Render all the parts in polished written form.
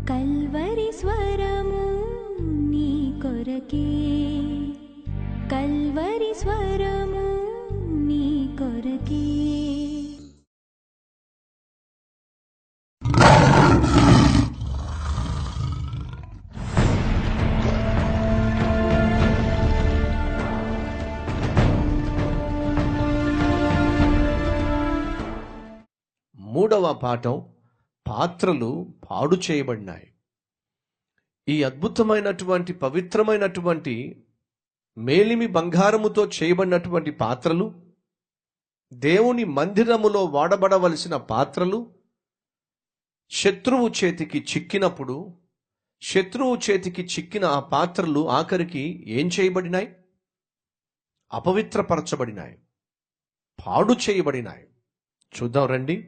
Calvary స్వరము నీ కొరకే, కల్వరి స్వరము నీ కొరకే. మూడవ పాఠం, పాత్రలు పాడు చేయబడినాయి. ఈ అద్భుతమైనటువంటి పవిత్రమైనటువంటి మేలిమి బంగారముతో చేయబడినటువంటి పాత్రలు, దేవుని మందిరములో వాడబడవలసిన పాత్రలు శత్రువు చేతికి చిక్కినప్పుడు, శత్రువు చేతికి చిక్కిన ఆ పాత్రలు ఆఖరికి ఏం చేయబడినాయి? అపవిత్రపరచబడినాయి, పాడు చేయబడినాయి. చూద్దాం రండి.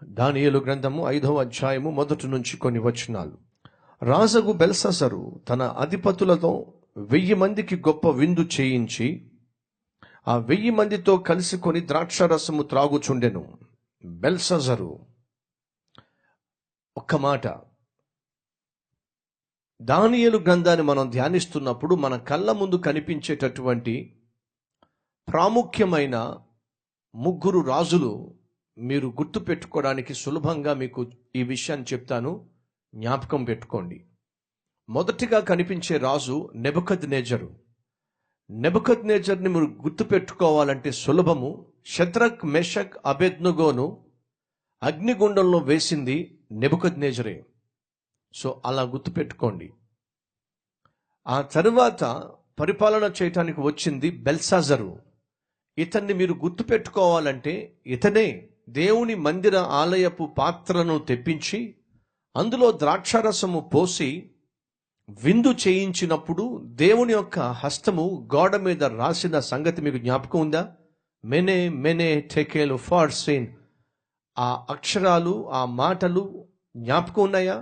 దానియేలు గ్రంథము 5వ అధ్యాయము 1 నుంచి కొన్ని వచనాలు. రాజగు బెల్షస్సరు తన అధిపతులతో 1000 మందికి గొప్ప విందు చేయించి ఆ 1000 మందితో కలిసికొని ద్రాక్షారసము త్రాగుచుండెను. బెల్షస్సరు, ఒక్క మాట, దానియేలు గ్రంథాన్ని మనం ధ్యానిస్తున్నప్పుడు మన కళ్ళ ముందు కనిపించేటటువంటి ప్రాముఖ్యమైన 3 రాజులు మీరు గుర్తు పెట్టుకోవడానికి సులభంగా మీకు ఈ విషయాన్ని చెప్తాను, జ్ఞాపకం పెట్టుకోండి. మొదటిగా కనిపించే రాజు నెబుకద్నెజరు. నెబుకద్నెజర్ని మీరు గుర్తు పెట్టుకోవాలంటే సులభము. షద్రక్, మెషక్, అబేద్నెగోను అగ్నిగుండంలో వేసింది నెబుకద్నెజరే. సో అలా గుర్తు పెట్టుకోండి. ఆ తరువాత పరిపాలన చేయటానికి వచ్చింది బెల్షస్సరు. ఇతన్ని మీరు గుర్తు పెట్టుకోవాలంటే ఇతనే దేవుని మందిర ఆలయపు పాత్రను తెప్పించి అందులో ద్రాక్షారసము పోసి విందు చేయించినప్పుడు దేవుని యొక్క హస్తము గోడ మీద రాసిన సంగతి మీకు జ్ఞాపకం ఉందా? మెనే మెనే టెకేల్ ఫార్సిన్. ఆ అక్షరాలు, ఆ మాటలు జ్ఞాపకం ఉన్నాయా?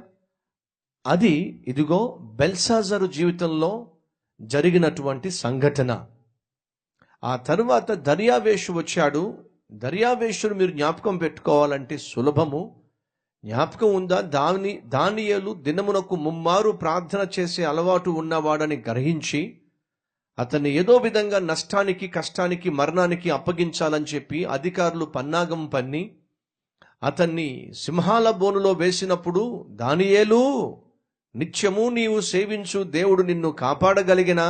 అది ఇదిగో బెల్షస్సరు జీవితంలో జరిగినటువంటి సంఘటన. ఆ తరువాత దర్యావేషు వచ్చాడు. దర్యావేషును మీరు జ్ఞాపకం పెట్టుకోవాలంటే సులభము. జ్ఞాపకం ఉందా? దానియేలు దినమునకు 3 మారు ప్రార్థన చేసే అలవాటు ఉన్నవాడని గ్రహించి అతన్ని ఏదో విధంగా నష్టానికి, కష్టానికి, మరణానికి అప్పగించాలని చెప్పి అధికారులు పన్నాగం పన్ని అతన్ని సింహాల బోనులో వేసినప్పుడు, దానియేలు, నిత్యము నీవు సేవించు దేవుడు నిన్ను కాపాడగలిగినా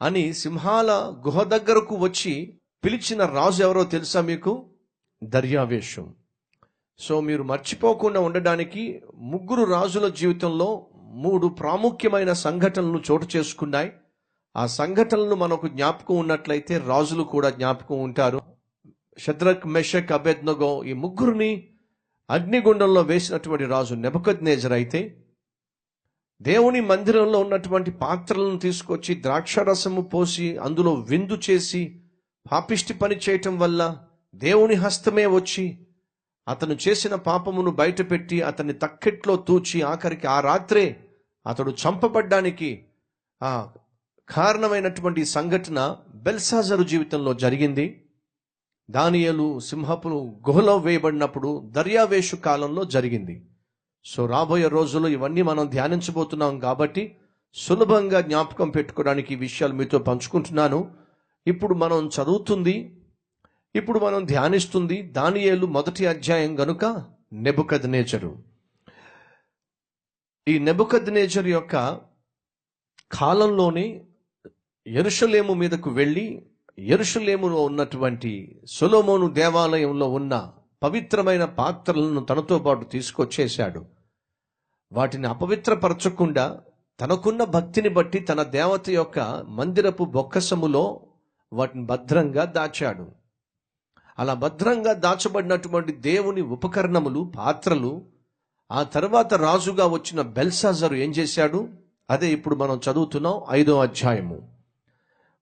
అని సింహాల గుహ దగ్గరకు వచ్చి పిలిచిన రాజు ఎవరో తెలుసా మీకు? దర్యావేషు. సో మీరు మర్చిపోకుండా ఉండడానికి 3 రాజుల జీవితంలో 3 ప్రాముఖ్యమైన సంఘటనలు చోటు చేసుకున్నాయి. ఆ సంఘటనలు మనకు జ్ఞాపకం ఉన్నట్లయితే రాజులు కూడా జ్ఞాపకం ఉంటారు. షద్రక్, మెషక్, అబేద్నెగో ఈ 3 అగ్నిగుండంలో వేసినటువంటి రాజు నెబుకద్నెజర్ అయితే, దేవుని మందిరంలో ఉన్నటువంటి పాత్రలను తీసుకొచ్చి ద్రాక్షారసము పోసి అందులో విందు చేసి పాపిష్టి పని చేయటం వల్ల దేవుని హస్తమే వచ్చి అతను చేసిన పాపమును బయటపెట్టి అతన్ని తక్కెట్లో తూచి ఆఖరికి ఆ రాత్రే అతడు చంపబడ్డానికి కారణమైనటువంటి సంఘటన బెల్షస్సరు జీవితంలో జరిగింది. దానియేలు సింహపు గుహలో వేయబడినప్పుడు దర్యావేషు కాలంలో జరిగింది. సో రాబోయే రోజుల్లో ఇవన్నీ మనం ధ్యానించబోతున్నాం కాబట్టి సులభంగా జ్ఞాపకం పెట్టుకోవడానికి ఈ విషయాలు మీతో పంచుకుంటున్నాను. ఇప్పుడు మనం ధ్యానిస్తుంది దానియేలు 1వ అధ్యాయం గనుక నెబుకద్నెజరు. ఈ నెబుకద్నెజరు యొక్క కాలంలోనే యెరూషలేము మీదకు వెళ్ళి యెరూషలేములో ఉన్నటువంటి సొలొమోను దేవాలయంలో ఉన్న పవిత్రమైన పాత్రలను తనతో పాటు తీసుకొచ్చేశాడు. వాటిని అపవిత్రపరచకుండా తనకున్న భక్తిని బట్టి తన దేవత యొక్క మందిరపు బొక్కసములో వాటిని భద్రంగా దాచాడు. అలా భద్రంగా దాచబడినటువంటి దేవుని ఉపకరణములు, పాత్రలు ఆ తర్వాత రాజుగా వచ్చిన బెల్షస్సరు ఏం చేశాడు? అదే ఇప్పుడు మనం చదువుతున్నాం 5వ అధ్యాయము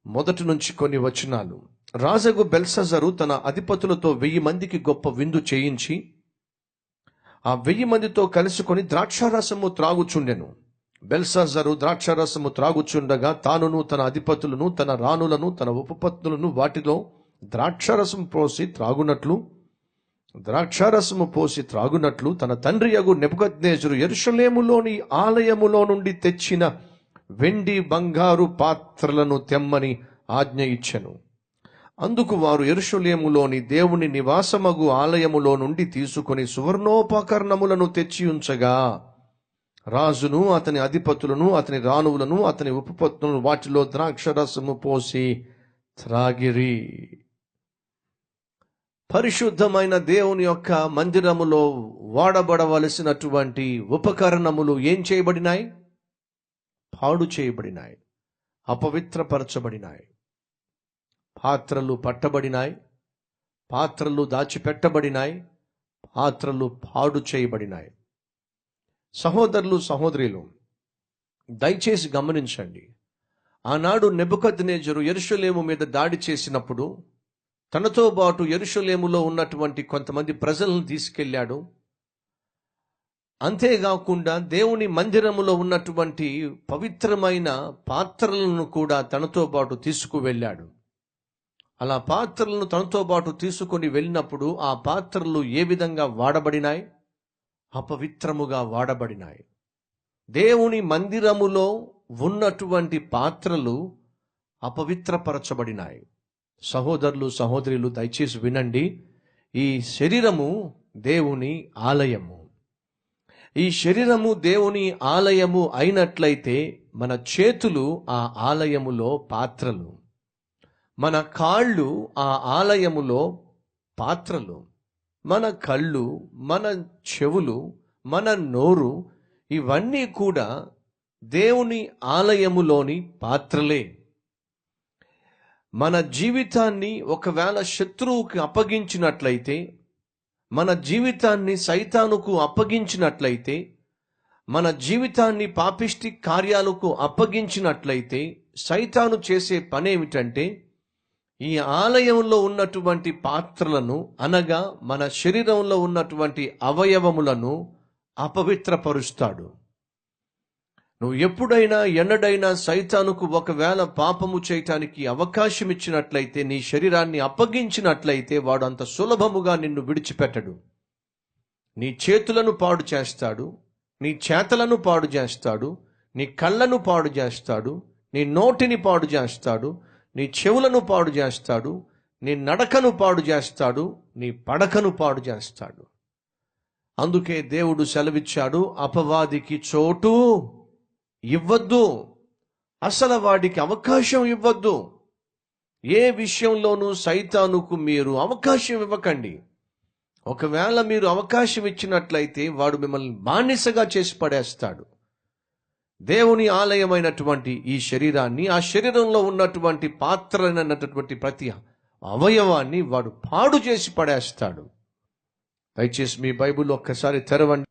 1 నుంచి కొన్ని వచనాలు. రాజగు బెల్షస్సరు తన అధిపతులతో 1000 మందికి గొప్ప విందు చేయించి ఆ 1000 మందితో కలుసుకొని ద్రాక్షారసము త్రాగుచుండెను. బెల్షస్సరు ద్రాక్షారసము త్రాగుచుండగా తానును తన అధిపతులను, తన రాణులను, తన ఉపపత్నులను వాటిలో ద్రాక్షారసం పోసి త్రాగునట్లు ద్రాక్షారసము పోసి త్రాగునట్లు తన తండ్రి యగు నెబుకద్నెజరు యెరూషలేములోని ఆలయములో నుండి తెచ్చిన వెండి బంగారు పాత్రలను తెమ్మని ఆజ్ఞ ఇచ్చెను. అందుకు వారు యెరూషలేములోని దేవుని నివాసమగు ఆలయములో నుండి తీసుకొని సువర్ణోపకరణములను తెచ్చి ఉంచగా రాజును అతని అధిపతులను అతని రాణువులను అతని ఉపపత్నులను వాటిలో ద్రాక్షరసము పోసి త్రాగిరి. పరిశుద్ధమైన దేవుని యొక్క మందిరములో వాడబడవలసినటువంటి ఉపకరణములు ఏం చేయబడినాయి? పాడు చేయబడినాయి, అపవిత్రపరచబడినాయి. పాత్రలు పట్టబడినాయి, పాత్రలు దాచిపెట్టబడినాయి, పాత్రలు పాడు చేయబడినాయి. సహోదరులు, సహోదరులు, దయచేసి గమనించండి. ఆనాడు నెబుకద్నెజరు యెరూషలేము మీద దాడి చేసినప్పుడు తనతో పాటు యెరూషలేములో ఉన్నటువంటి కొంతమంది ప్రజలను తీసుకెళ్ళాడు. అంతేకాకుండా దేవుని మందిరములో ఉన్నటువంటి పవిత్రమైన పాత్రలను కూడా తనతో పాటు తీసుకువెళ్ళాడు. అలా పాత్రలను తనతో పాటు తీసుకొని వెళ్ళినప్పుడు ఆ పాత్రలు ఏ విధంగా వాడబడినాయి? అపవిత్రముగా వాడబడినాయి. దేవుని మందిరములో ఉన్నటువంటి పాత్రలు అపవిత్రపరచబడినాయి. సహోదరులు, సహోదరులు, దయచేసి వినండి. ఈ శరీరము దేవుని ఆలయము. ఈ శరీరము దేవుని ఆలయము అయినట్లయితే మన చేతులు ఆ ఆలయములో పాత్రలు, మన కాళ్ళు ఆ ఆలయములో పాత్రలు, మన కళ్ళు, మన చెవులు, మన నోరు ఇవన్నీ కూడా దేవుని ఆలయములోని పాత్రలే. మన జీవితాన్ని ఒకవేళ శత్రువుకి అప్పగించినట్లయితే, మన జీవితాన్ని సైతానుకు అప్పగించినట్లయితే, మన జీవితాన్ని పాపిష్టి కార్యాలకు అప్పగించినట్లయితే సైతాను చేసే పనేమిటంటే ఈ ఆలయంలో ఉన్నటువంటి పాత్రలను, అనగా మన శరీరంలో ఉన్నటువంటి అవయవములను అపవిత్రపరుస్తాడు. నువ్వు ఎప్పుడైనా ఎన్నడైనా సైతానుకు ఒకవేళ పాపము చేయటానికి అవకాశం ఇచ్చినట్లయితే, నీ శరీరాన్ని అప్పగించినట్లయితే వాడు అంత సులభముగా నిన్ను విడిచిపెట్టడు. నీ చేతులను పాడు చేస్తాడు, నీ చేతలను పాడు చేస్తాడు, నీ కళ్ళను పాడు చేస్తాడు, నీ నోటిని పాడు చేస్తాడు, నీ చెవులను పాడు చేస్తాడు, నీ నడకను పాడు చేస్తాడు, నీ పడకను పాడు చేస్తాడు. అందుకే దేవుడు సెలవిచ్చాడు, అపవాదికి చోటు ఇవ్వద్దు, అసలు వాడికి అవకాశం ఇవ్వద్దు. ఏ విషయంలోనూ సైతానుకు మీరు అవకాశం ఇవ్వకండి. ఒకవేళ మీరు అవకాశం ఇచ్చినట్లయితే వాడు మిమ్మల్ని బానిసగా చేసి పడేస్తాడు. దేవుని ఆలయమైనటువంటి ఈ శరీరాన్ని, ఆ శరీరంలో ఉన్నటువంటి పాత్రలైనటువంటి ప్రతి అవయవాన్ని వాడు పాడు చేసి పడేస్తాడు. దయచేసి మీ బైబిల్ ఒక్కసారి తెరవండి.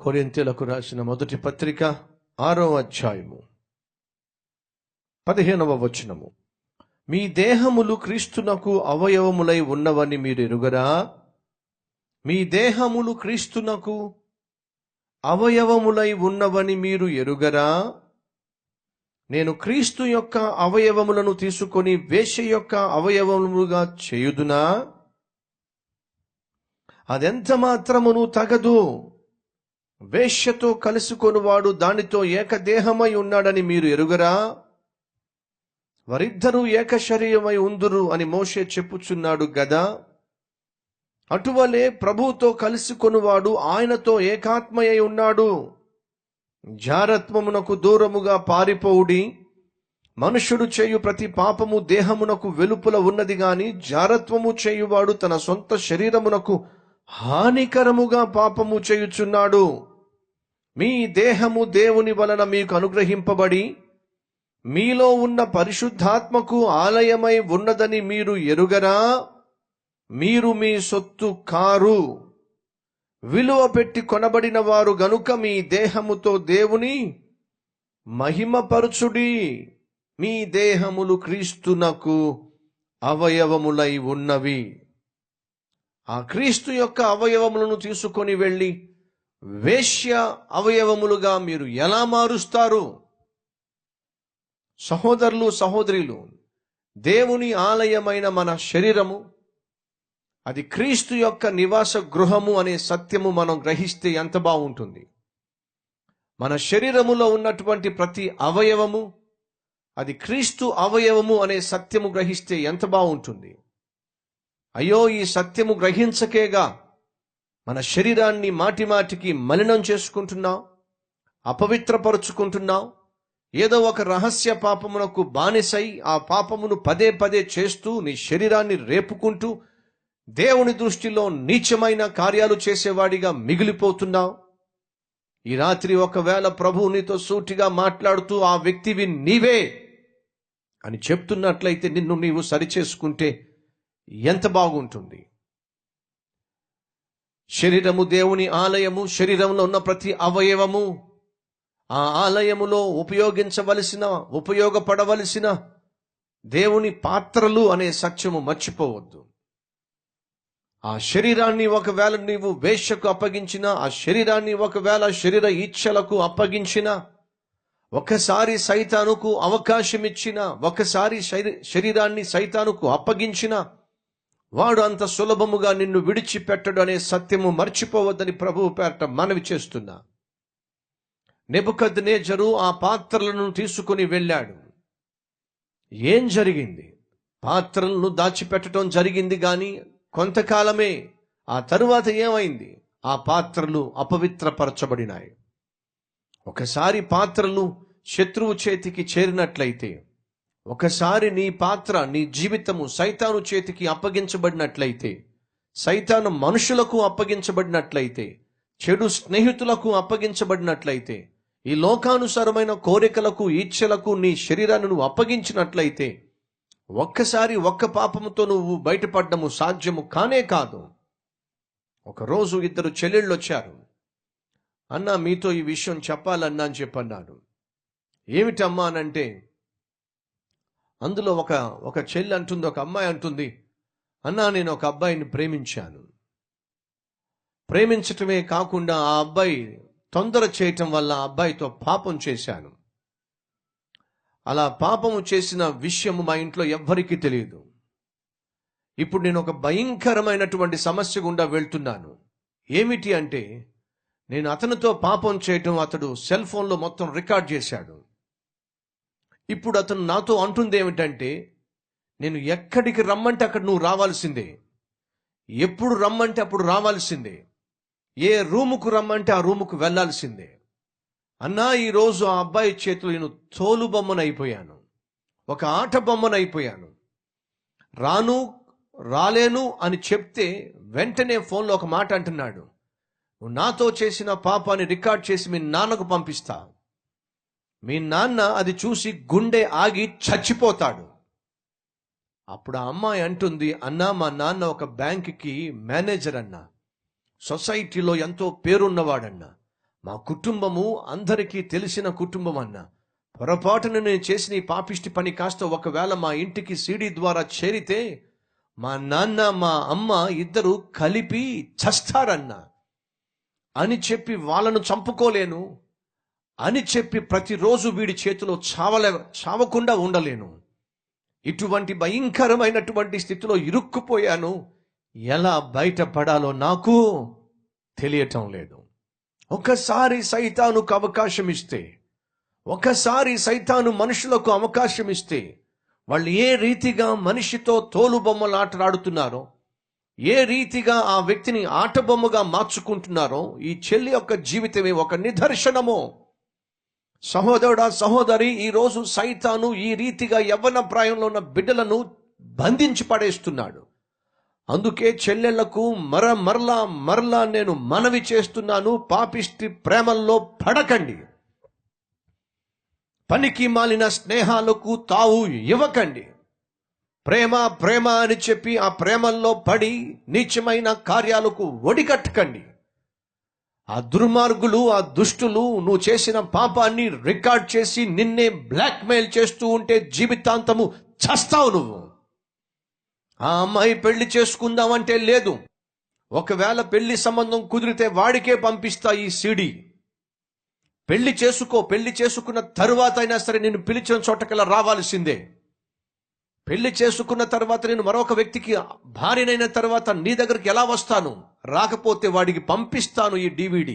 కొరింథీయులకు రాసిన మొదటి పత్రిక 6వ అధ్యాయము 15వ వచనము. మీ దేహములు క్రీస్తునకు అవయవములై ఉన్నవని మీరు ఎరుగరా? మీ దేహములు క్రీస్తునకు అవయవములై ఉన్నవని మీరు ఎరుగరా? నేను క్రీస్తు యొక్క అవయవములను తీసుకొని వేశ్య యొక్క అవయవములుగా చేయుదునా? అదెంత మాత్రమును తగదు. వేశ్యతో కలుసుకొనువాడు దానితో ఏకదేహమై ఉన్నాడని మీరు ఎరుగరా? వారిద్దరూ ఏక శరీరమై ఉందురు అని మోషే చెప్పుచున్నాడు గదా. అటువలే ప్రభువుతో కలుసుకొనువాడు ఆయనతో ఏకాత్మయై ఉన్నాడు. జారత్వమునకు దూరముగా పారిపోవుడి. మనుష్యుడు చేయు ప్రతి పాపము దేహమునకు వెలుపల ఉన్నది గాని జారత్వము చేయువాడు తన సొంత శరీరమునకు హానికరముగా పాపము చేయుచున్నాడు. మీ దేహము దేవుని వలన మీకు అనుగ్రహింపబడి మీలో ఉన్న పరిశుద్ధాత్మకు ఆలయమై ఉన్నదని మీరు ఎరుగరా? మీరు మీ సొత్తు కారు, విలువ పెట్టి కొనబడిన వారు గనుక మీ దేహముతో దేవుని మహిమపరచుడి. మీ దేహములు క్రీస్తునకు అవయవములై ఉన్నవి. ఆ క్రీస్తు యొక్క అవయవములను తీసుకొని వెళ్ళి వేశ్య అవయవములుగా మీరు ఎలా మారుస్తారు? సహోదరులు, సహోదరులు, దేవుని ఆలయమైన మన శరీరము, అది క్రీస్తు యొక్క నివాస గృహము అనే సత్యము మనం గ్రహిస్తే ఎంత బాగుంటుంది. మన శరీరములో ఉన్నటువంటి ప్రతి అవయవము అది క్రీస్తు అవయవము అనే సత్యము గ్రహిస్తే ఎంత బాగుంటుంది. అయ్యో, ఈ సత్యము గ్రహించకేగా మన శరీరాన్ని మాటిమాటికి మలినం చేసుకుంటున్నాం, అపవిత్రపరుచుకుంటున్నాం. ఏదో ఒక రహస్య పాపమునకు బానిసై ఆ పాపమును పదే పదే చేస్తూ నీ శరీరాన్ని రేపుకుంటూ దేవుని దృష్టిలో నీచమైన కార్యాలు చేసేవాడిగా మిగిలిపోతున్నావు. ఈ రాత్రి ఒకవేళ ప్రభువు నీతో సూటిగా మాట్లాడుతూ ఆ వ్యక్తివి నీవే అని చెప్తున్నట్లయితే నిన్ను నీవు సరిచేసుకుంటే ఎంత బాగుంటుంది. శరీరము దేవుని ఆలయము. శరీరంలో ఉన్న ప్రతి అవయవము ఆ ఆలయములో ఉపయోగపడవలసిన దేవుని పాత్రలు అనే సత్యము మర్చిపోవద్దు. ఆ శరీరాన్ని ఒకవేళ నీవు వేశ్యకు అప్పగించినా, ఆ శరీరాన్ని ఒకవేళ శరీర ఇచ్ఛలకు అప్పగించినా, ఒకసారి సైతానుకు అవకాశం ఇచ్చినా, ఒకసారి శరీరాన్ని సైతానుకు అప్పగించినా వాడు అంత సులభముగా నిన్ను విడిచిపెట్టడు అనే సత్యము మర్చిపోవద్దని ప్రభువు పేరట మనవి చేస్తున్నా. నెబుకద్నెజరు ఆ పాత్రలను తీసుకుని వెళ్ళాడు. ఏం జరిగింది? పాత్రలను దాచిపెట్టడం జరిగింది కానీ కొంతకాలమే. ఆ తరువాత ఏమైంది? ఆ పాత్రలు అపవిత్రపరచబడినాయి. ఒకసారి పాత్రలు శత్రువు చేతికి చేరినట్లయితే, ఒకసారి నీ పాత్ర, నీ జీవితము సైతాను చేతికి అప్పగించబడినట్లయితే, సైతాను మనుషులకు అప్పగించబడినట్లయితే, చెడు స్నేహితులకు అప్పగించబడినట్లయితే, ఈ లోకానుసారమైన కోరికలకు ఇచ్ఛలకు నీ శరీరాన్ని నువ్వు అప్పగించినట్లయితే, ఒక్కసారి ఒక్క పాపముతో నువ్వు బయటపడ్డము సాధ్యము కానే కాదు. ఒకరోజు ఇద్దరు చెల్లెళ్ళు వచ్చారు. అన్నా, మీతో ఈ విషయం చెప్పాలన్నా అని చెప్పన్నాడు. ఏమిటమ్మా అనంటే, అందులో ఒక చెల్లి అంటుంది, ఒక అమ్మాయి అంటుంది, అన్నా నేను ఒక అబ్బాయిని ప్రేమించాను. ప్రేమించటమే కాకుండా ఆ అబ్బాయి తొందర చేయటం వల్ల ఆ అబ్బాయితో పాపం చేశాను. అలా పాపము చేసిన విషయము మా ఇంట్లో ఎవ్వరికీ తెలియదు. ఇప్పుడు నేను ఒక భయంకరమైనటువంటి సమస్య గుండా వెళ్తున్నాను. ఏమిటి అంటే, నేను అతనితో పాపం చేయటం అతడు సెల్ ఫోన్లో మొత్తం రికార్డ్ చేశాడు. ఇప్పుడు అతను నాతో అంటుంది ఏమిటంటే, నేను ఎక్కడికి రమ్మంటే అక్కడ నువ్వు రావాల్సిందే, ఎప్పుడు రమ్మంటే అప్పుడు రావాల్సిందే, ఏ రూముకు రమ్మంటే ఆ రూముకు వెళ్ళాల్సిందే. అన్నా, ఈరోజు ఆ అబ్బాయి చేతిలో నేను తోలు బొమ్మనైపోయాను, ఒక ఆట బొమ్మనైపోయాను. రాలేను అని చెప్తే వెంటనే ఫోన్లో ఒక మాట అంటున్నాడు, నువ్వు నాతో చేసిన పాపాన్ని రికార్డ్ చేసి మీ నాన్నకు పంపిస్తా, మీ నాన్న అది చూసి గుండె ఆగి చచ్చిపోతాడు. అప్పుడు ఆ అమ్మాయి అంటుంది, అన్నా మా నాన్న ఒక బ్యాంకుకి మేనేజర్ అన్నా, సొసైటీలో ఎంతో పేరున్నవాడన్నా, మా కుటుంబము అందరికీ తెలిసిన కుటుంబం అన్నా, పొరపాటున నేను చేసిన ఈ పాపిష్టి పని కాస్త ఒకవేళ మా ఇంటికి సీడీ ద్వారా చేరితే మా నాన్న మా అమ్మ ఇద్దరు కలిపి చస్తారన్నా అని చెప్పి వాళ్ళను చంపుకోలేను అని చెప్పి ప్రతిరోజు వీడి చేతిలో చావకుండా ఉండలేను. ఇటువంటి భయంకరమైనటువంటి స్థితిలో ఇరుక్కుపోయాను. ఎలా బయటపడాలో నాకు తెలియటం లేదు. ఒకసారి సైతానుకు అవకాశం ఇస్తే, ఒకసారి సైతాను మనుషులకు అవకాశం ఇస్తే, వాళ్ళు ఏ రీతిగా మనిషితో తోలుబొమ్మలు ఆటలాడుతున్నారో, ఏ రీతిగా ఆ వ్యక్తిని ఆటబొమ్మగా మార్చుకుంటున్నారో ఈ చెల్లి యొక్క జీవితమే ఒక నిదర్శనము. సహోదరుడా, సహోదరి, ఈరోజు సైతాను ఈ రీతిగా యవ్వన ప్రాయంలో ఉన్న బిడ్డలను బంధించి పడేస్తున్నాడు. అందుకే చెల్లెళ్లకు మరలా నేను మనవి చేస్తున్నాను, పాపిష్టి ప్రేమల్లో పడకండి, పనికి మాలిన స్నేహాలకు తావు ఇవ్వకండి. ప్రేమ అని చెప్పి ఆ ప్రేమల్లో పడి నీచమైన కార్యాలకు ఒడిగట్టకండి. ఆ దుర్మార్గులు, ఆ దుష్టులు నువ్వు చేసిన పాపాన్ని రికార్డ్ చేసి నిన్నే బ్లాక్మెయిల్ చేస్తూ ఉంటే జీవితాంతము చస్తావు నువ్వు. ఆ అమ్మాయి పెళ్లి చేసుకుందామంటే లేదు. ఒకవేళ పెళ్లి సంబంధం కుదిరితే వాడికే పంపిస్తా ఈ సీడీ. పెళ్లి చేసుకున్న తరువాత అయినా సరే నేను పిలిచిన చోటకల్లా రావాల్సిందే. పెళ్లి చేసుకున్న తర్వాత నేను మరొక వ్యక్తికి భార్యనైన తర్వాత నీ దగ్గరికి ఎలా వస్తాను? రాకపోతే వాడికి పంపిస్తాను ఈ DVD.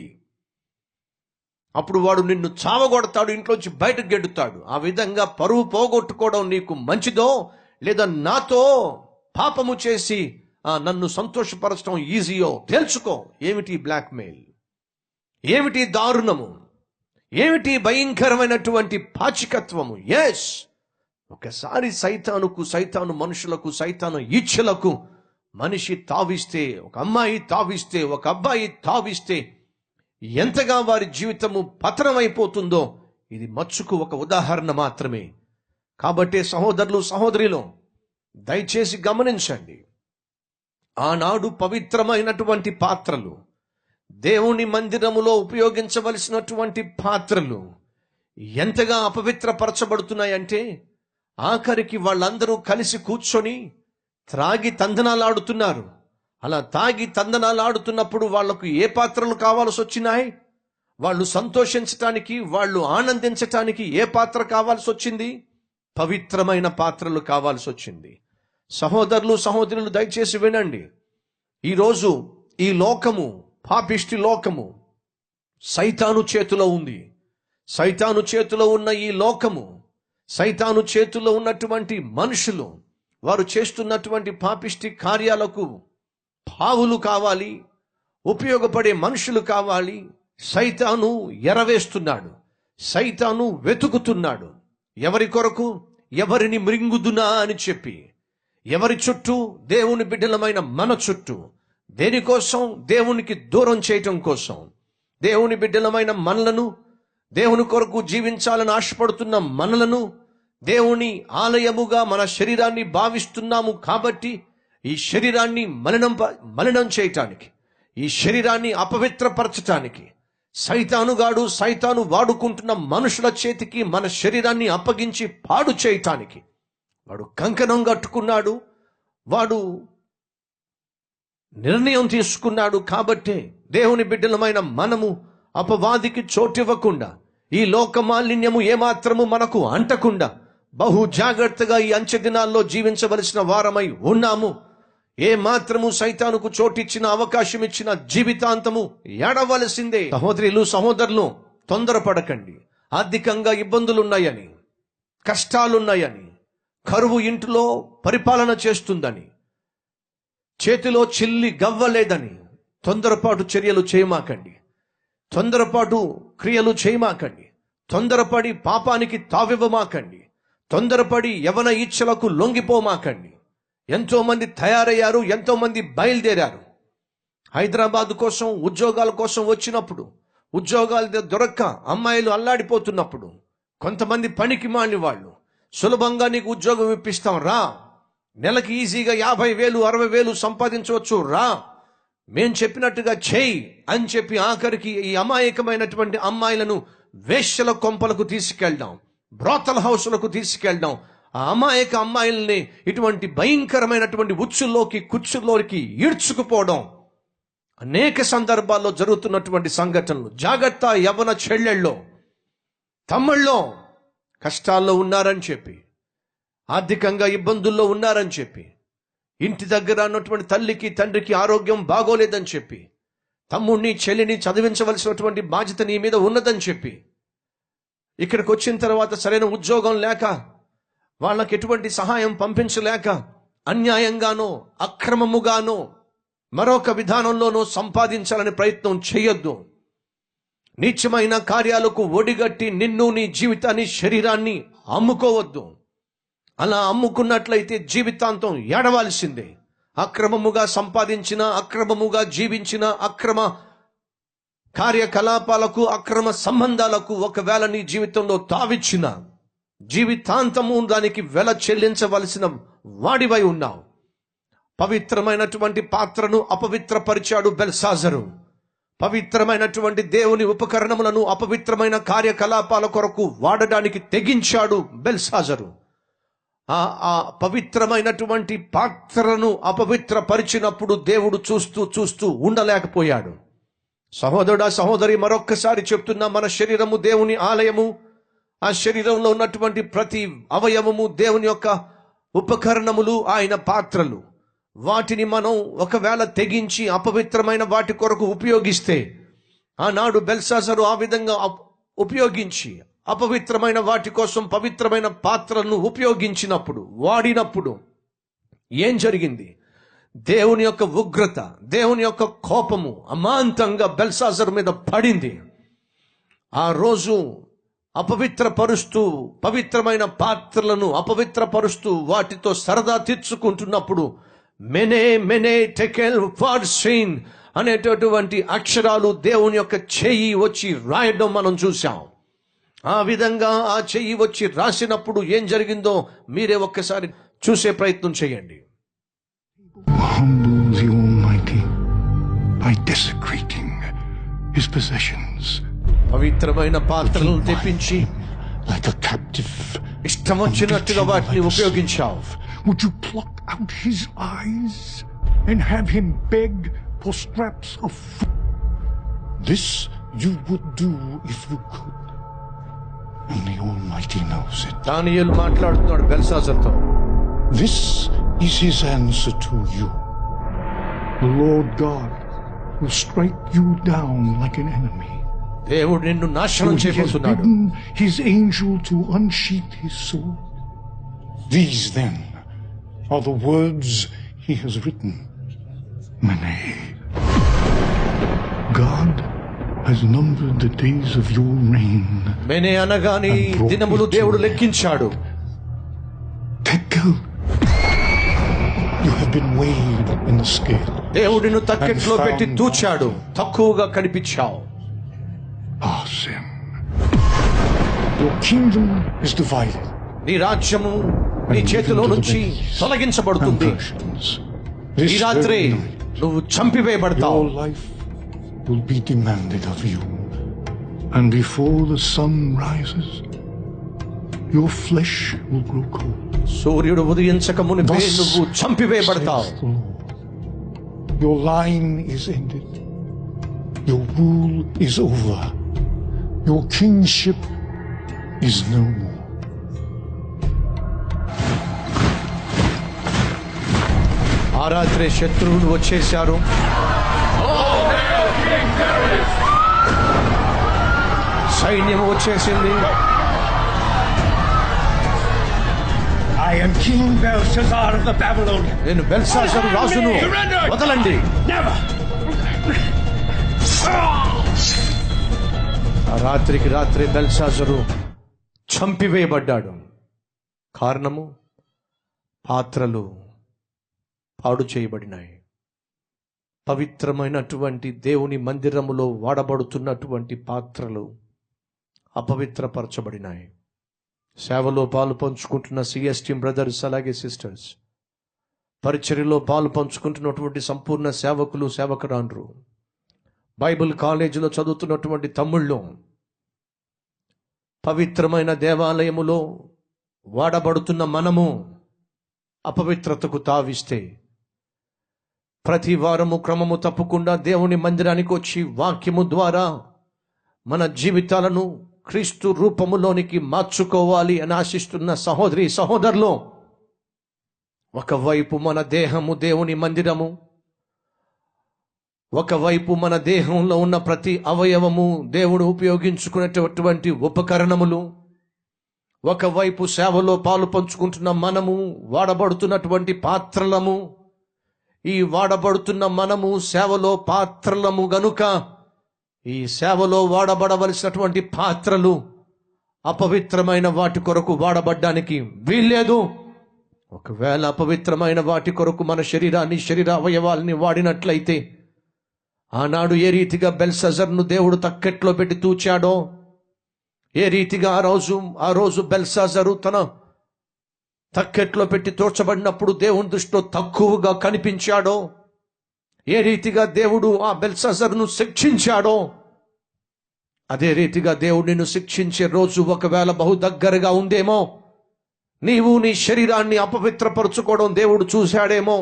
అప్పుడు వాడు నిన్ను చావగొడతాడు, ఇంట్లోంచి బయటకు గెడుతాడు. ఆ విధంగా పరువు పోగొట్టుకోవడం నీకు మంచిదో, లేదా నాతో పాపము చేసి నన్ను సంతోషపరచడం ఈజీయో తెలుసుకో. ఏమిటి బ్లాక్మెయిల్? ఏమిటి దారుణము? ఏమిటి భయంకరమైనటువంటి పాచికత్వము? ఎస్, ఒకసారి సైతాను మనుషులకు, సైతాను ఇచ్ఛలకు మనిషి తావిస్తే, ఒక అమ్మాయి తావిస్తే, ఒక అబ్బాయి తావిస్తే ఎంతగా వారి జీవితము పతనమైపోతుందో ఇది మచ్చుకు ఒక ఉదాహరణ మాత్రమే. కాబట్టి సహోదరులు, సహోదరులు, దయచేసి గమనించండి. ఆనాడు పవిత్రమైనటువంటి పాత్రలు, దేవుని మందిరములో ఉపయోగించవలసినటువంటి పాత్రలు ఎంతగా అపవిత్రపరచబడుతున్నాయంటే ఆఖరికి వాళ్ళందరూ కలిసి కూర్చొని త్రాగి తందనాలాడుతున్నారు. అలా తాగి తందనాలాడుతున్నప్పుడు వాళ్లకు ఏ పాత్రలు కావాల్సి వచ్చినాయి? వాళ్ళు సంతోషించటానికి, వాళ్ళు ఆనందించటానికి ఏ పాత్ర కావాల్సి వచ్చింది? పవిత్రమైన పాత్రలు కావాల్సి వచ్చింది. సహోదరులు, సహోదరులు, దయచేసి వినండి. ఈరోజు ఈ లోకము, పాపిష్టి లోకము సైతాను చేతిలో ఉంది. సైతాను చేతిలో ఉన్న ఈ లోకము, సైతాను చేతిలో ఉన్నటువంటి మనుషులు, వారు చేస్తున్నటువంటి పాపిష్టి కార్యాలకు పావులు కావాలి, ఉపయోగపడే మనుషులు కావాలి. సైతాను ఎరవేస్తున్నాడు, సైతాను వెతుకుతున్నాడు. ఎవరి కొరకు? ఎవరిని మృంగుదునా అని చెప్పి. ఎవరి చుట్టూ? దేవుని బిడ్డలమైన మన చుట్టూ. దేనికోసం? దేవునికి దూరం చేయటం కోసం. దేవుని బిడ్డలమైన మనలను, దేవుని కొరకు జీవించాలని ఆశపడుతున్న మనలను, దేవుని ఆలయముగా మన శరీరాన్ని భావిస్తున్నాము కాబట్టి ఈ శరీరాన్ని మలినం చేయటానికి, ఈ శరీరాన్ని అపవిత్రపరచటానికి సైతాను వాడుకుంటున్న మనుషుల చేతికి మన శరీరాన్ని అప్పగించి పాడు చేయటానికి వాడు కంకణం కట్టుకున్నాడు. వాడు నిర్ణయం తీసుకున్నాడు. కాబట్టే దేవుని బిడ్డలమైన మనము అపవాదికి చోటివ్వకుండా, ఈ లోక మాలిన్యము ఏమాత్రము మనకు అంటకుండా బహు జాగ్రత్తగా ఈ అంచె దినాల్లో జీవించవలసిన వారమై ఉన్నాము. ఏ మాత్రము సైతానుకు చోటిచ్చిన, అవకాశం ఇచ్చిన జీవితాంతము ఏడవలసిందే. సహోదరులు, సహోదరులు, తొందరపడకండి. ఆర్థికంగా ఇబ్బందులున్నాయని, కష్టాలున్నాయని, కరువు ఇంటిలో పరిపాలన చేస్తుందని, చేతిలో చిల్లి గవ్వలేదని తొందరపాటు చర్యలు చేయమాకండి. తొందరపాటు క్రియలు చేయమాకండి. తొందరపడి పాపానికి తావివ్వమాకండి. తొందరపడి యవన ఇచ్చలకు లొంగిపోమాకండి. ఎంతో మంది తయారయ్యారు, ఎంతో మంది బయలుదేరారు. హైదరాబాద్ కోసం, ఉద్యోగాల కోసం వచ్చినప్పుడు, ఉద్యోగాలు దొరక్క అమ్మాయిలు అల్లాడిపోతున్నప్పుడు, కొంతమంది పనికి మాని వాళ్ళు సులభంగా నీకు ఉద్యోగం ఇప్పిస్తాం రా, నెలకి ఈజీగా 50,000 60,000 సంపాదించవచ్చు రా, మేం చెప్పినట్టుగా చేయి అని చెప్పి ఆఖరికి ఈ అమాయకమైనటువంటి అమ్మాయిలను వేశ్యల కొంపలకు తీసుకెళ్దాం, బ్రోతల్ హౌస్లకు తీసుకెళ్దాం. ఆ అమాయక అమ్మాయిల్ని ఇటువంటి భయంకరమైనటువంటి ఉచ్చుల్లోకి, కుచ్చుల్లోకి ఈడ్చుకుపోవడం అనేక సందర్భాల్లో జరుగుతున్నటువంటి సంఘటనలు. జాగ్రత్త, యవ్వన చెల్లెళ్ళో, తమ్ముళ్ళో కష్టాల్లో ఉన్నారని చెప్పి, ఆర్థికంగా ఇబ్బందుల్లో ఉన్నారని చెప్పి, ఇంటి దగ్గర ఉన్నటువంటి తల్లికి తండ్రికి ఆరోగ్యం బాగోలేదని చెప్పి, తమ్ముడిని చెల్లిని చదివించవలసినటువంటి బాధ్యత నీ మీద ఉన్నదని చెప్పి, ఇక్కడికి వచ్చిన తర్వాత సరైన ఉద్యోగం లేక, వాళ్ళకి ఎటువంటి సహాయం పంపించలేక, అన్యాయంగానో అక్రమముగానో మరొక విధానంలోనో సంపాదించాలని ప్రయత్నం చేయొద్దు. నీచమైన కార్యాలకు ఒడిగట్టి నిన్ను, నీ జీవితాన్ని, శరీరాన్ని అమ్ముకోవద్దు. అలా అమ్ముకున్నట్లయితే జీవితాంతం ఏడవాల్సిందే. అక్రమముగా సంపాదించిన, అక్రమముగా జీవించిన, అక్రమ కార్యకలాపాలకు, అక్రమ సంబంధాలకు ఒకవేళ నీ జీవితంలో తావిచ్చిన, జీవితాంతము దానికి వెల చెల్లించవలసిన వాడివై ఉన్నావు. పవిత్రమైనటువంటి పాత్రను అపవిత్రపరిచాడు బెల్షాజరు. పవిత్రమైనటువంటి దేవుని ఉపకరణములను అపవిత్రమైన కార్యకలాపాల కొరకు వాడడానికి తెగించాడు బెల్షాజరు. ఆ పవిత్రమైనటువంటి పాత్రను అపవిత్రపరిచినప్పుడు దేవుడు చూస్తూ ఉండలేకపోయాడు. సహోదరుడా, సహోదరి, మరొక్కసారి చెప్తున్నా, మన శరీరము దేవుని ఆలయము. ఆ శరీరంలో ఉన్నటువంటి ప్రతి అవయవము దేవుని యొక్క ఉపకరణములు, ఆయన పాత్రలు. వాటిని మనం ఒకవేళ తెగించి అపవిత్రమైన వాటి కొరకు ఉపయోగిస్తే, ఆనాడు బెల్షాజరు ఆ విధంగా ఉపయోగించి అపవిత్రమైన వాటి కోసం పవిత్రమైన పాత్రలను ఉపయోగించినప్పుడు, వాడినప్పుడు ఏం జరిగింది? దేవుని యొక్క ఉగ్రత, దేవుని యొక్క కోపము అమాంతంగా బెల్షాజరు మీద పడింది. ఆ రోజు అపవిత్రపరుస్తూ, పవిత్రమైన పాత్రలను అపవిత్రపరుస్తూ వాటితో సరదా తీర్చుకుంటున్నప్పుడు మెనే మెనే టెకెల్ ఫార్సీన్ అనేటటువంటి అక్షరాలు దేవుని యొక్క చెయ్యి వచ్చి రాయడం మనం చూసాం. ఆ విధంగా ఆ చెయ్యి వచ్చి రాసినప్పుడు ఏం జరిగిందో మీరే ఒక్కసారి చూసే ప్రయత్నం చేయండి. Humble the Almighty by desecrating his possessions. పవిత్రమైన పాత్రలను తెప్పించి like a captive, ఇష్టం వచ్చినట్టుగా వాటిని ఉపయోగించావు. would you pluck out his eyes and have him beg for scraps of food? This you would do if you could, and the Almighty knows it. దానియేలు మాట్లాడుతున్నాడు బెల్షాజర్తో. This is his answer to you. The Lord God will strike you down like an enemy. దేవుడు నిన్ను నాశనం He has చేయబోతున్నాడు. bidden his angel to unsheath his sword. These then are the words he has written. Mene. God has numbered the days of your reign. మెనే అనగాని దినములు దేవుడు లెక్కించాడు. Tekel. You have been weighed in the scale. దేవుడు నిన్ను తక్కెట్లో పెట్టి తూచాడు, తక్కువగా కనిపించావు. Sin. Your kingdom is divided. నీ రాజ్యము నీ చేతిలో నుంచి తొలగించబడుతుంది. ఈ రాత్రి నువ్వు చంపివేయబడతావు. Your life will be demanded of you, and before the sun rises, your flesh will grow cold. సూర్యుడు ఉదయించక మునిపే నువ్వు చంపివేయబడతావు. Your line is ended. Your rule is over. Your kingship is no more. ఆ రాత్రి శత్రువులు వచ్చేశారు. సైన్యం వచ్చేసింది. I am King Belshazzar of the Babylonians. నేను బెల్షాజరు రాజును, వదలండి. Never. ఆ రాత్రికి రాత్రి బెల్షాజరు చంపివేయబడ్డాడు. కారణము, పాత్రలు పాడు చేయబడినాయి. పవిత్రమైనటువంటి దేవుని మందిరములో వాడబడుతున్నటువంటి పాత్రలు అపవిత్రపరచబడినాయి. సేవలో పాలు పంచుకుంటున్న సిఎస్టీ బ్రదర్స్, అలాగే సిస్టర్స్, పరిచర్యలో పాలు పంచుకుంటున్నటువంటి సంపూర్ణ సేవకులు, సేవకురాండ్రు, బైబిల్ కాలేజీలో చదువుతున్నటువంటి తమ్ముళ్ళు, పవిత్రమైన దేవాలయములో వాడబడుతున్న మనము అపవిత్రతకు తావిస్తే, ప్రతి వారము క్రమము తప్పకుండా దేవుని మందిరానికి వచ్చి వాక్యము ద్వారా మన జీవితాలను క్రీస్తు రూపములోనికి మార్చుకోవాలి అని ఆశిస్తున్న సహోదరి సహోదరులు, ఒకవైపు మన దేహము దేవుని మందిరము, ఒకవైపు మన దేహంలో ఉన్న ప్రతి అవయవము దేవుడు ఉపయోగించుకునేటటువంటి ఉపకరణములు, ఒకవైపు సేవలో పాలు పంచుకుంటున్న మనము వాడబడుతున్నటువంటి పాత్రలము. ఈ వాడబడుతున్న మనము సేవలో పాత్రలము గనుక ఈ సేవలో వాడబడవలసినటువంటి పాత్రలు అపవిత్రమైన వాటి కొరకు వాడబడ్డానికి వీల్లేదు. ఒకవేళ అపవిత్రమైన వాటి కొరకు మన శరీరాన్ని, శరీర అవయవాల్ని వాడినట్లయితే, ఆనాడు ఏ రీతిగా బెల్షాజర్ను దేవుడు తక్కెట్లో పెట్టి తూచాడో, ఏ రీతిగా ఆ రోజు బెల్షాజరు తన తక్కెట్లో పెట్టి తోచబడినప్పుడు దేవుని దృష్టిలో తక్కువగా కనిపించాడో, ఏ రీతిగా దేవుడు ఆ బెల్షాజర్ను శిక్షించాడో, అదే రీతిగా దేవుడు నిన్ను శిక్షించే రోజు ఒకవేళ బహు దగ్గరగా ఉందేమో. నీవు నీ శరీరాన్ని అపవిత్రపరచుకోవడం దేవుడు చూశాడేమో.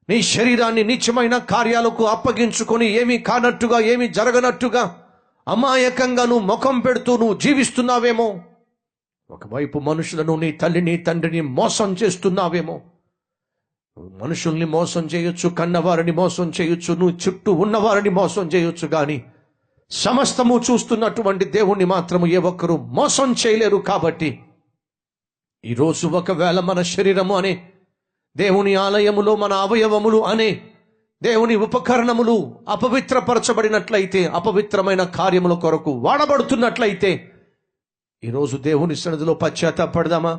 నీ శరీరాన్ని నీచమైన కార్యాలకు అప్పగించుకొని ఏమీ కానట్టుగా, ఏమీ జరగనట్టుగా అమాయకంగా నువ్వు ముఖం పెడుతూ నువ్వు జీవిస్తున్నావేమో. ఒకవైపు మనుషులను, నీ తల్లిని తండ్రిని మోసం చేస్తున్నావేమో. మనుషుల్ని మోసం చేయొచ్చు, కన్నవారిని మోసం చేయొచ్చు, నువ్వు చుట్టూ ఉన్నవారిని మోసం చేయొచ్చు, కానీ సమస్తము చూస్తున్నటువంటి దేవుణ్ణి మాత్రము ఏ ఒక్కరూ మోసం చేయలేరు. కాబట్టి ఈరోజు ఒకవేళ మన శరీరము అనే దేవుని ఆలయములో మన అవయవములు అనే దేవుని ఉపకరణములు అపవిత్రపరచబడినట్లయితే, అపవిత్రమైన కార్యముల కొరకు వాడబడుతున్నట్లయితే, ఈరోజు దేవుని సన్నిధిలో పశ్చాత్తాపడదామా?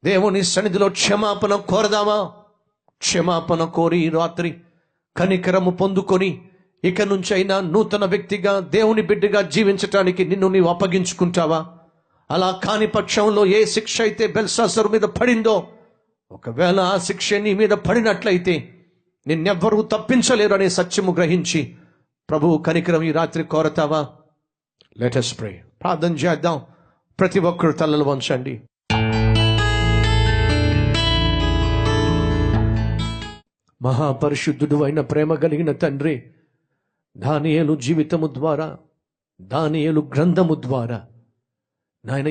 దేవుని సన్నిధిలో క్షమాపణ కోరదామా? క్షమాపణ కోరి ఈ రాత్రి కనికరము పొందుకొని ఇక నుంచి అయినా నూతన వ్యక్తిగా, దేవుని బిడ్డగా జీవించటానికి నిన్ను నీవు అప్పగించుకుంటావా? అలా కాని పక్షంలో ఏ శిక్ష అయితే బెల్షస్సరు మీద పడిందో, ఒకవేళ ఆ శిక్ష నీ మీద పడినట్లయితే నిన్నెవ్వరూ తప్పించలేరు అనే సత్యము గ్రహించి ప్రభువు కనికరం ఈ రాత్రి కోరతావా? Let us pray. ప్రార్థన చేద్దాం. ప్రతి ఒక్కరు తలలు వంచండి. మహాపరిశుద్ధుడు అయిన ప్రేమ కలిగిన తండ్రి, దానియేలు జీవితము ద్వారా, దానియేలు గ్రంథము ద్వారా నాయన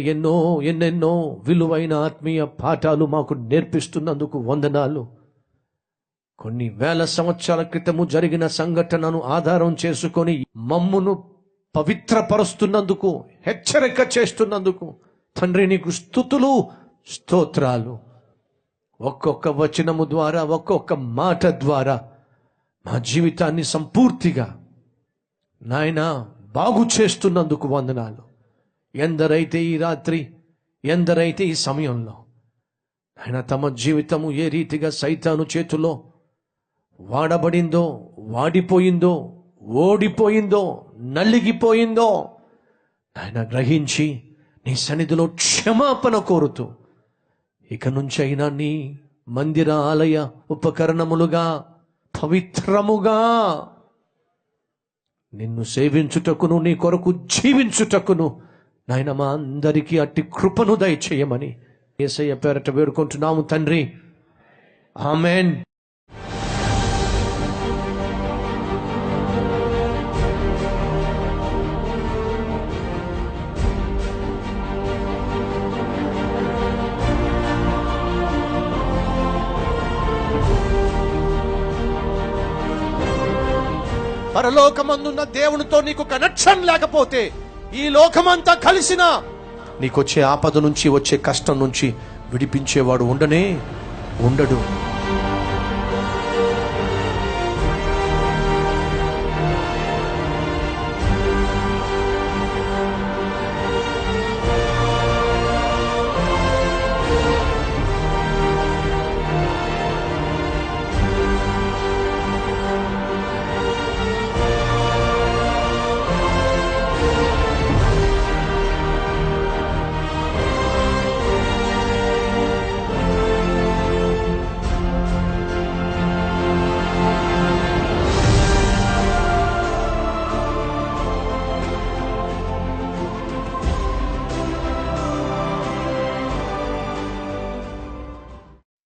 ఎన్నెన్నో విలువైన ఆత్మీయ పాఠాలు మాకు నేర్పిస్తున్నందుకు వందనాలు. కొన్ని వేల సంవత్సరాల క్రితము జరిగిన సంఘటనను ఆధారం చేసుకొని మమ్మును పవిత్రపరుస్తున్నందుకు, హెచ్చరిక చేస్తున్నందుకు తండ్రి నీకు స్తుతులు, స్తోత్రాలు. ఒక్కొక్క వచనము ద్వారా, ఒక్కొక్క మాట ద్వారా మా జీవితాన్ని సంపూర్తిగా నాయన బాగు చేస్తున్నందుకు వందనాలు. ఎందరైతే ఈ రాత్రి, ఎందరైతే ఈ సమయంలో ఆయన తమ జీవితము ఏ రీతిగా సైతాను చేతిలో వాడబడిందో, వాడిపోయిందో, ఓడిపోయిందో, నలిగిపోయిందో ఆయన గ్రహించి నీ సన్నిధిలో క్షమాపణ కోరుతూ ఇక నుంచి అయినా నీ మందిర ఆలయ ఉపకరణములుగా, పవిత్రముగా నిన్ను సేవించుటకును, నీ కొరకు జీవించుటకును నాయన మా అందరికీ అట్టి కృపను దయచేయమని యేసయ్య పేరట వేడుకుంటున్నాము తండ్రి. ఆమేన్. పరలోకమందున్న దేవునితో నీకు కనెక్షన్ లేకపోతే ఈ లోకమంతా కలిసినా నీకొచ్చే ఆపద నుంచి, వచ్చే కష్టం నుంచి విడిపించేవాడు ఉండడు.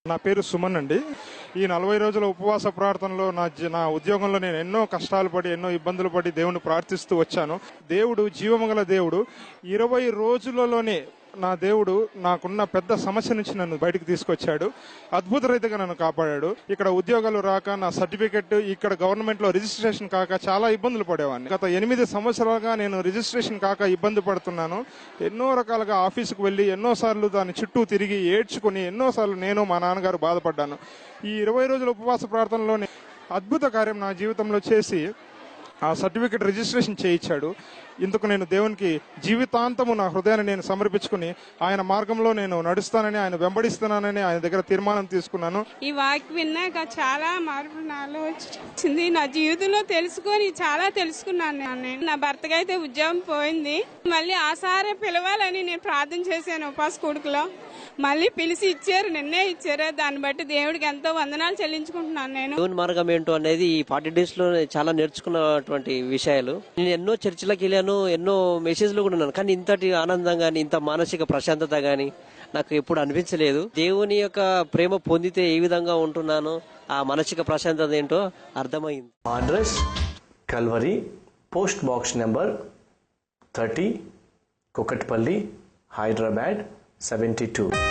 నా పేరు సుమన్ అండి. ఈ 40 రోజుల ఉపవాస ప్రార్థనలో నా ఉద్యోగంలో నేను ఎన్నో కష్టాలు పడి, ఎన్నో ఇబ్బందులు పడి దేవుని ప్రార్థిస్తూ వచ్చాను. దేవుడు జీవముగల దేవుడు. 20 రోజులలోనే నా దేవుడు నాకున్న పెద్ద సమస్య నుంచి నన్ను బయటకు తీసుకొచ్చాడు. అద్భుత రీతిగా నన్ను కాపాడాడు. ఇక్కడ ఉద్యోగాలు రాక, నా సర్టిఫికెట్ ఇక్కడ గవర్నమెంట్ లో రిజిస్ట్రేషన్ కాక చాలా ఇబ్బందులు పడేవాడిని. గత 8 సంవత్సరాలుగా నేను రిజిస్ట్రేషన్ కాక ఇబ్బంది పడుతున్నాను. ఎన్నో రకాలుగా ఆఫీసుకు వెళ్లి ఎన్నోసార్లు దాని చుట్టూ తిరిగి ఏడ్చుకుని ఎన్నోసార్లు నేను, మా నాన్నగారు బాధపడ్డాను. ఈ 20 రోజుల ఉపవాస ప్రార్థనలోనే అద్భుత కార్యం నా జీవితంలో చేసి ఆ సర్టిఫికెట్ రిజిస్ట్రేషన్ చేయించాడు. ఇందుకు నేను దేవునికి జీవితాంతము నా హృదయాన్ని నేను సమర్పించుకుని ఆయన మార్గంలో నేను నడుస్తానని, ఆయన వెంబడిస్తానని ఆయన దగ్గర తీర్మానం తీసుకున్నాను. ఈ వాక్ విన్నాక చాలా మార్పు నాలో వచ్చింది. నా జీవితంలో చాలా తెలుసుకున్నాను. నేను నా భర్తకి అయితే ఉద్యోగం పోయింది. మళ్ళీ ఆసారే పిలవాలని నేను ప్రార్థన చేశాను ఉపవాస కూడుకులో. మళ్ళీ పిలిచి ఇచ్చారు, నిన్నే ఇచ్చారు. దాన్ని బట్టి దేవుడికి ఎంతో వందనాలు చెల్లించుకుంటున్నాను. నేను దేవుని మార్గం ఏంటో అనేది ఈ 40 days లో చాలా నేర్చుకున్నటువంటి విషయాలు. నేను ఎన్నో చర్చిలకు వెళ్ళాను, ఎన్నో మెసేజ్లు కూడా ఉన్నాను, కానీ ఇంతటి ఆనందం గాని, ఇంత మానసిక ప్రశాంతత గాని నాకు ఎప్పుడు అనిపించలేదు. దేవుని యొక్క ప్రేమ పొందితే ఏ విధంగా ఉంటున్నానో ఆ మానసిక ప్రశాంతత ఏంటో అర్థమైంది. Address Calvary, post box number 30, Kukatpally, Hyderabad 72.